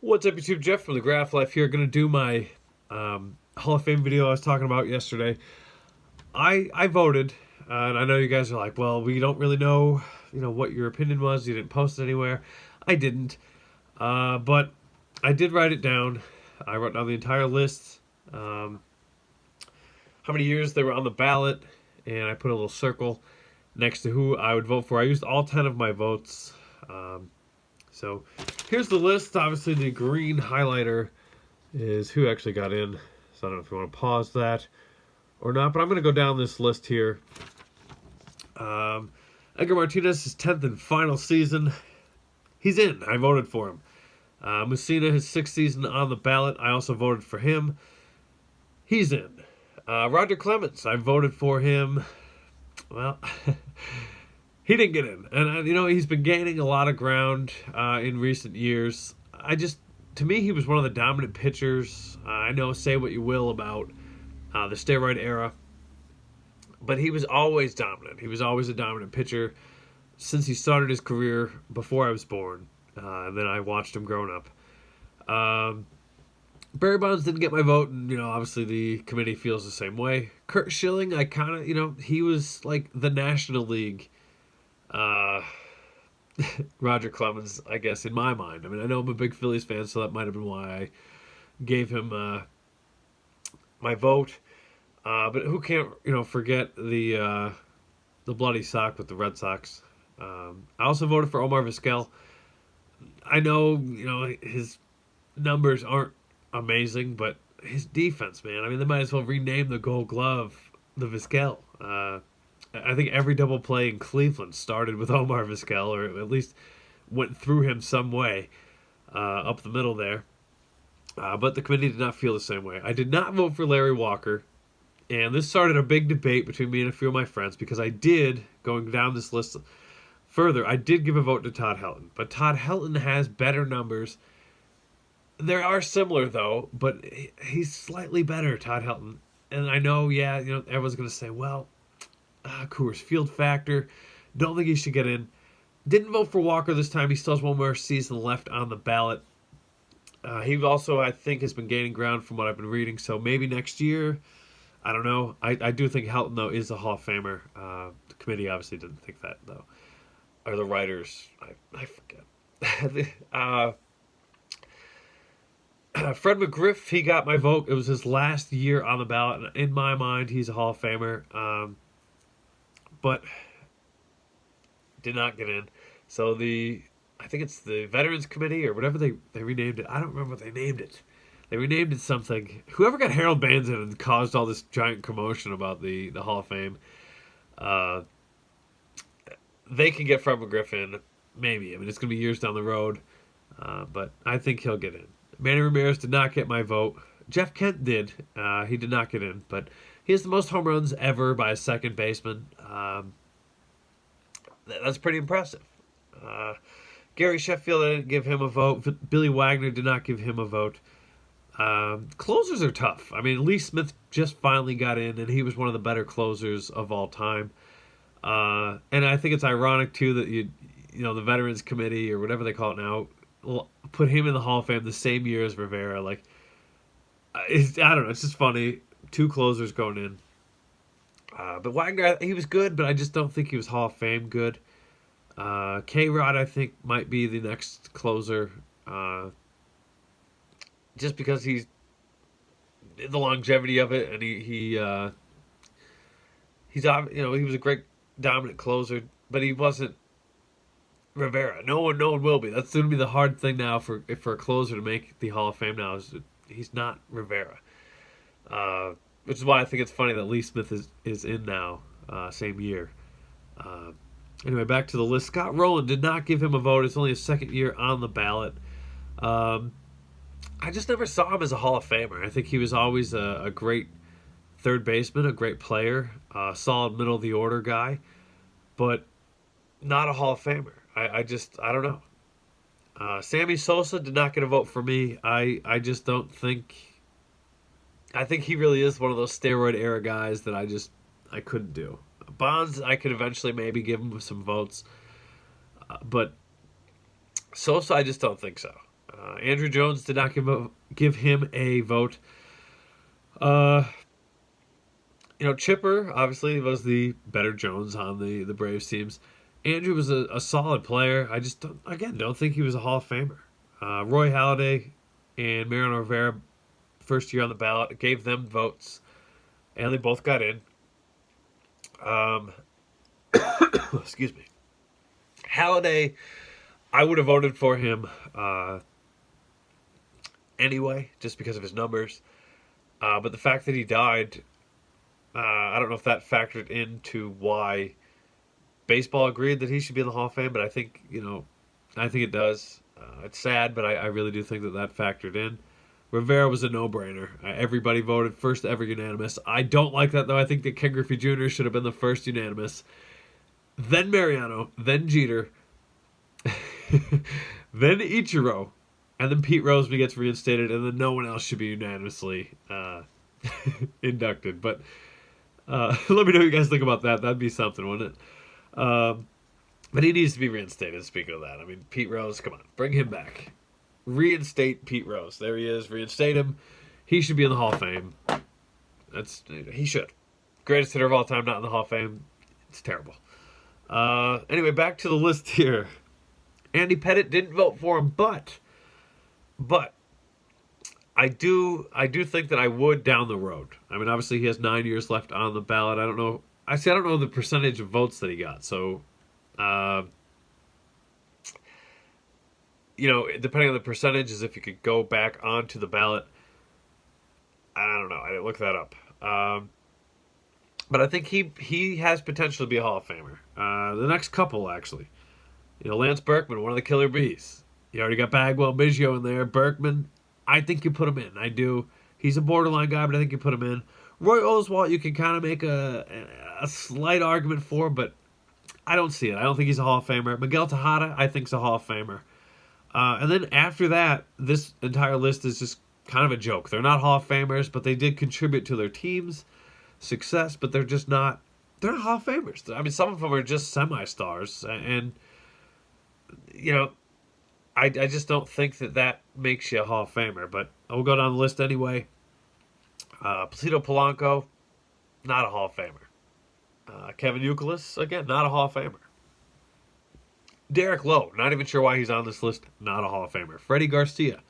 What's up, YouTube? Jeff from the Graph Life here. Going to do my Hall of Fame video I was talking about yesterday. I voted, and I know you guys are like, well, we don't really know, what your opinion was. You didn't post it anywhere. I didn't, but I did write it down. I wrote down the entire list, how many years they were on the ballot, and I put a little circle next to who I would vote for. I used all 10 of my votes. So here's the list. Obviously, the green highlighter is who actually got in. So I don't know if you want to pause that or not, but I'm going to go down this list here. Edgar Martinez, his 10th and final season. He's in. I voted for him. Mussina, his 6th season on the ballot. I also voted for him. He's in. Roger Clemens, I voted for him. Well, he didn't get in. And, he's been gaining a lot of ground in recent years. To me, he was one of the dominant pitchers. I know, say what you will about the steroid era, but he was always dominant. He was always a dominant pitcher since he started his career before I was born. And then I watched him growing up. Barry Bonds didn't get my vote, and, obviously the committee feels the same way. Curt Schilling, I kind of, he was like the National League Roger Clemens, I guess, in my mind. I mean, I know I'm a big Phillies fan, so that might have been why I gave him my vote. But who can't, forget the bloody sock with the Red Sox. I also voted for Omar Vizquel. I know, his numbers aren't amazing, but his defense, man. I mean, they might as well rename the Gold Glove the Vizquel. I think every double play in Cleveland started with Omar Vizquel, or at least went through him some way up the middle there. But the committee did not feel the same way. I did not vote for Larry Walker, and this started a big debate between me and a few of my friends because going down this list further, I did give a vote to Todd Helton. But Todd Helton has better numbers. They are similar, though, but he's slightly better, Todd Helton. And I know, everyone's going to say, well, Coors Field factor. Don't think he should get in. Didn't vote for Walker this time. He still has one more season left on the ballot. He also, I think, has been gaining ground from what I've been reading. So maybe next year. I don't know. I do think Helton, though, is a Hall of Famer. The committee obviously didn't think that, though. Or the writers. I forget. Fred McGriff, he got my vote. It was his last year on the ballot. And in my mind, he's a Hall of Famer. But did not get in. So I think it's the Veterans Committee or whatever they renamed it. I don't remember what they named it. They renamed it something. Whoever got Harold Baines in and caused all this giant commotion about the Hall of Fame, they can get Fred McGriff in. Maybe. I mean, it's going to be years down the road. But I think he'll get in. Manny Ramirez did not get my vote. Jeff Kent did. He did not get in. But he has the most home runs ever by a second baseman. That's pretty impressive. Gary Sheffield, I didn't give him a vote. Billy Wagner did not give him a vote. Closers are tough. I mean, Lee Smith just finally got in, and he was one of the better closers of all time. And I think it's ironic, too, that the Veterans Committee, or whatever they call it now, put him in the Hall of Fame the same year as Rivera. Like, I don't know. It's just funny. Two closers going in. But Wagner, he was good, but I just don't think he was Hall of Fame good. K-Rod, I think, might be the next closer. Just because he's the longevity of it, and he was a great dominant closer, but he wasn't Rivera. No one will be. That's going to be the hard thing now for a closer to make the Hall of Fame now. Is he's not Rivera. Which is why I think it's funny that Lee Smith is in now, same year. Anyway, back to the list. Scott Rowland did not give him a vote. It's only his second year on the ballot. I just never saw him as a Hall of Famer. I think he was always a great third baseman, a great player, a solid middle of the order guy, but not a Hall of Famer. I don't know. Sammy Sosa did not get a vote for me. I just don't think. I think he really is one of those steroid era guys that I couldn't do. Bonds, I could eventually maybe give him some votes. But Sosa, I just don't think so. Andrew Jones did not give him a vote. Uh, Chipper obviously was the better Jones on the Braves teams. Andrew was a solid player. I just don't think he was a Hall of Famer. Roy Halladay and Mariano Rivera, first year on the ballot, gave them votes, and they both got in. Excuse me. Halladay, I would have voted for him anyway, just because of his numbers. But the fact that he died, I don't know if that factored into why baseball agreed that he should be in the Hall of Fame, but I think it does. It's sad, but I really do think that factored in. Rivera was a no-brainer. Everybody voted first ever unanimous. I don't like that, though. I think that Ken Griffey Jr. should have been the first unanimous. Then Mariano, then Jeter, then Ichiro, and then Pete Rose when he gets reinstated, and then no one else should be unanimously inducted. But let me know what you guys think about that. That'd be something, wouldn't it? But he needs to be reinstated, speaking of that. I mean, Pete Rose, come on, bring him back. Reinstate Pete Rose. There he is. Reinstate him. He should be in the Hall of Fame. He should. Greatest hitter of all time, not in the Hall of Fame. It's terrible. Anyway, back to the list here. Andy Pettitte didn't vote for him, but I do think that I would down the road. I mean, obviously he has 9 years left on the ballot. I don't know. I don't know the percentage of votes that he got. So, depending on the percentages, if you could go back onto the ballot, I don't know. I didn't look that up. But I think he has potential to be a Hall of Famer. The next couple, actually. Lance Berkman, one of the killer bees. You already got Bagwell, Biggio in there. Berkman, I think you put him in. I do. He's a borderline guy, but I think you put him in. Roy Oswalt, you can kind of make a slight argument for, but I don't see it. I don't think he's a Hall of Famer. Miguel Tejada, I think, is a Hall of Famer. And then after that, this entire list is just kind of a joke. They're not Hall of Famers, but they did contribute to their team's success, but they're not Hall of Famers. I mean, some of them are just semi-stars, and I just don't think that makes you a Hall of Famer, but we'll go down the list anyway. Placido Polanco, not a Hall of Famer. Kevin Youkilis, again, not a Hall of Famer. Derek Lowe, not even sure why he's on this list, not a Hall of Famer. Freddie Garcia,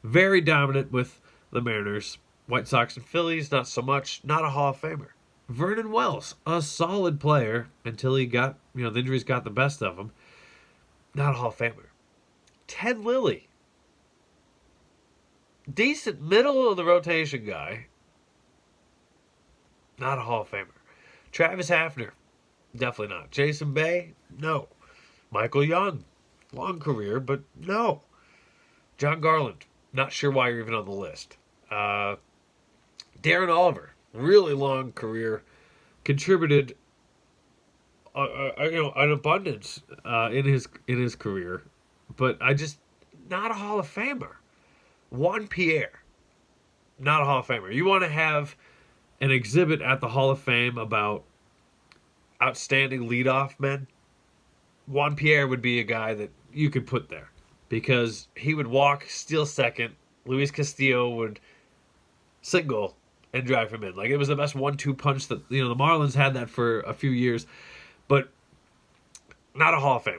very dominant with the Mariners. White Sox and Phillies, not so much, not a Hall of Famer. Vernon Wells, a solid player until he got, the injuries got the best of him. Not a Hall of Famer. Ted Lilly, decent middle of the rotation guy, not a Hall of Famer. Travis Hafner, definitely not. Jason Bay, no. Michael Young, long career, but no. John Garland, not sure why you're even on the list. Darren Oliver, really long career, contributed an abundance in his career, but not a Hall of Famer. Juan Pierre, not a Hall of Famer. You want to have an exhibit at the Hall of Fame about outstanding leadoff men? Juan Pierre would be a guy that you could put there because he would walk, steal second. Luis Castillo would single and drive him in. Like, it was the best 1-2 punch that, the Marlins had that for a few years, but not a Hall of Famer.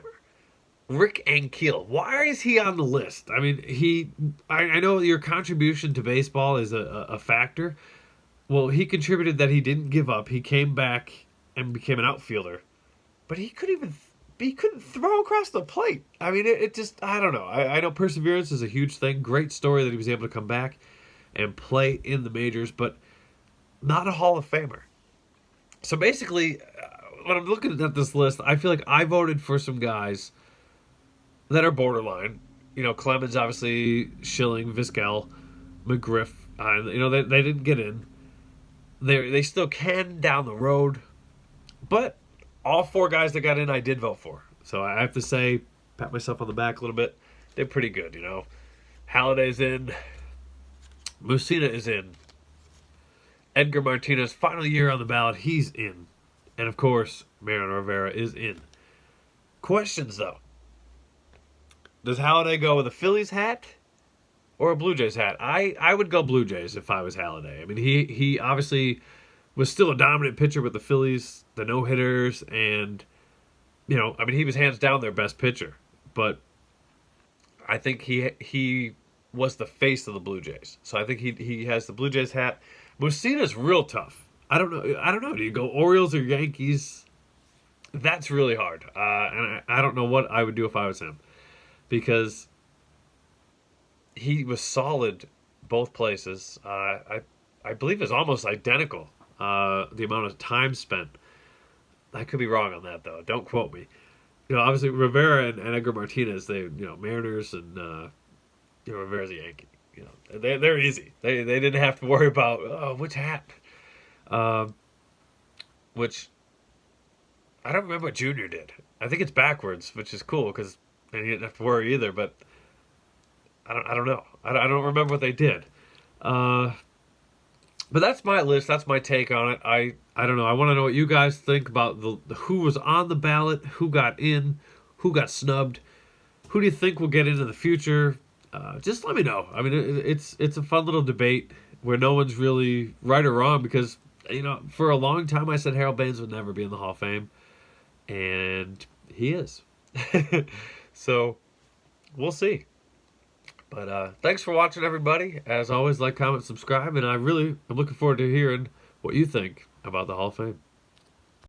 Rick Ankiel, why is he on the list? I mean, I know your contribution to baseball is a factor. Well, he contributed that he didn't give up. He came back and became an outfielder, but he couldn't throw across the plate. I mean, it just, I don't know. I know perseverance is a huge thing. Great story that he was able to come back and play in the majors, but not a Hall of Famer. So basically, when I'm looking at this list, I feel like I voted for some guys that are borderline. Clemens, obviously, Schilling, Vizquel, McGriff. They didn't get in. They still can down the road, but all four guys that got in, I did vote for. So I have to say, pat myself on the back a little bit. They're pretty good, Halladay's in. Mussina is in. Edgar Martinez, final year on the ballot, he's in. And, of course, Mariano Rivera is in. Questions, though. Does Halladay go with a Phillies hat or a Blue Jays hat? I would go Blue Jays if I was Halladay. I mean, he obviously was still a dominant pitcher with the Phillies, the no hitters, and I mean, he was hands down their best pitcher. But I think he was the face of the Blue Jays, so I think he has the Blue Jays hat. Mussina's real tough. I don't know. Do you go Orioles or Yankees? That's really hard, and I don't know what I would do if I was him, because he was solid both places. I believe it's almost identical. The amount of time spent. I could be wrong on that though. Don't quote me. Obviously Rivera and Edgar Martinez, they Mariners and Rivera's a Yankee. They're easy. They didn't have to worry about which hat. Which I don't remember what Junior did. I think it's backwards, which is cool because he didn't have to worry either. But I don't know. I don't remember what they did. But that's my list. That's my take on it. I don't know. I want to know what you guys think about the who was on the ballot, who got in, who got snubbed. Who do you think will get into the future? Just let me know. I mean, it's a fun little debate where no one's really right or wrong because, for a long time I said Harold Baines would never be in the Hall of Fame. And he is. So, we'll see. But thanks for watching, everybody. As always, like, comment, subscribe. And I really am looking forward to hearing what you think about the Hall of Fame.